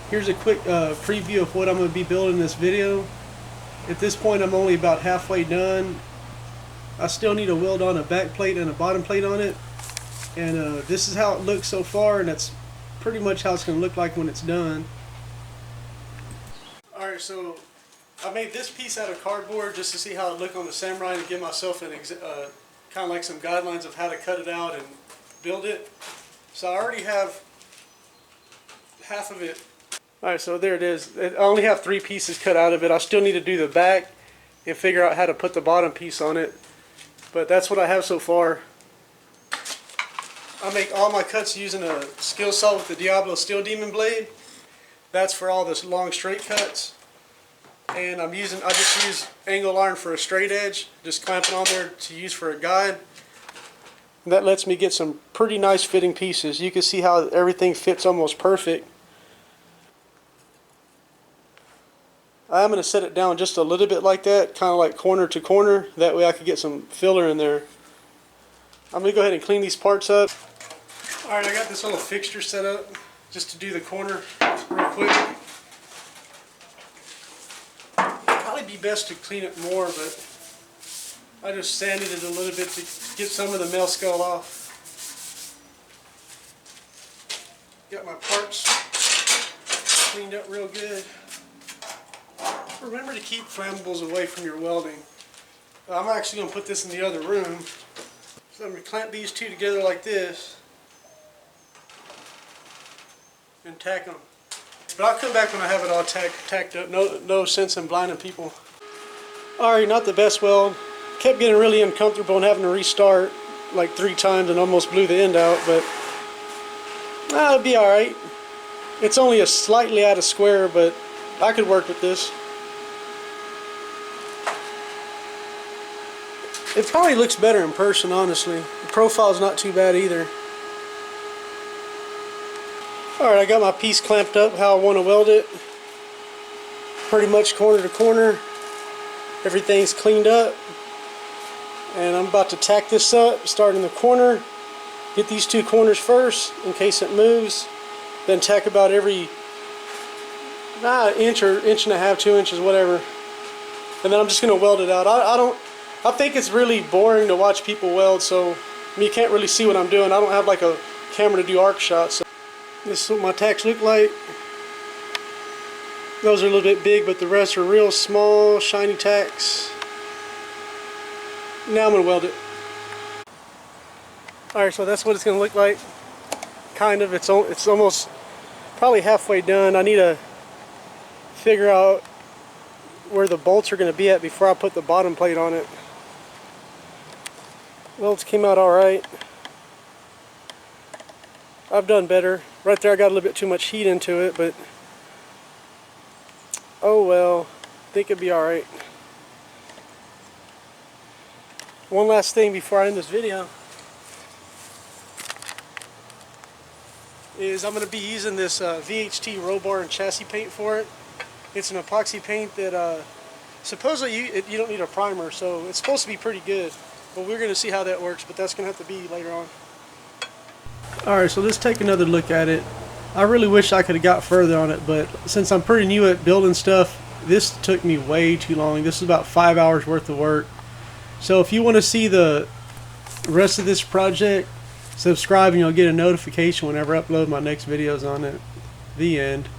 Here's a quick preview of what I'm going to be building in this video. At this point I'm only about halfway done. I still need to weld on a back plate and a bottom plate on it. And this is how it looks so far, and that's pretty much how it's going to look like when it's done. Alright, so I made this piece out of cardboard just to see how it looked on the Samurai and give myself an kind of like some guidelines of how to cut it out and build it. So I already have half of it. Alright, so there it is. I only have 3 pieces cut out of it. I still need to do the back and figure out how to put the bottom piece on it. But that's what I have so far. I make all my cuts using a skill saw with the Diablo Steel Demon blade. That's for all this long straight cuts. And I just use angle iron for a straight edge, just clamp it on there to use for a guide. And that lets me get some pretty nice fitting pieces. You can see how everything fits almost perfect. I'm going to set it down just a little bit like that, kind of like corner to corner. That way I can get some filler in there. I'm going to go ahead and clean these parts up. Alright, I got this little fixture set up just to do the corner real quick. It'd probably be best to clean it more, but I just sanded it a little bit to get some of the male skull off. Got my parts cleaned up real good. Remember to keep flammables away from your welding. I'm actually going to put this in the other room. So I'm going to clamp these two together like this and tack them. But I'll come back when I have it all tacked up. No sense in blinding people. Alright, not the best weld. Kept getting really uncomfortable and having to restart like 3 times and almost blew the end out, but it'll be alright. It's only a slightly out of square, but I could work with this. It probably looks better in person, honestly. The profile's not too bad either. Alright, I got my piece clamped up how I want to weld it. Pretty much corner to corner. Everything's cleaned up. And I'm about to tack this up, start in the corner. Get these 2 corners first, in case it moves. Then tack about every inch or inch and a half, 2 inches, whatever. And then I'm just going to weld it out. I think it's really boring to watch people weld, so you can't really see what I'm doing. I don't have like a camera to do arc shots. So this is what my tacks look like. Those are a little bit big, but the rest are real small, shiny tacks. Now I'm going to weld it. Alright, so that's what it's going to look like. Kind of. It's almost probably halfway done. I need to figure out where the bolts are going to be at before I put the bottom plate on it. Welds came out alright. I've done better. Right there I got a little bit too much heat into it, but oh well, I think it'll be alright. One last thing before I end this video is I'm going to be using this VHT roll bar and chassis paint for it. It's an epoxy paint that supposedly you don't need a primer, so it's supposed to be pretty good. But we're going to see how that works, but that's going to have to be later on. Alright, so let's take another look at it. I really wish I could have got further on it, but since I'm pretty new at building stuff, this took me way too long. This is about 5 hours worth of work. So if you want to see the rest of this project, subscribe and you'll get a notification whenever I upload my next videos on it. The end.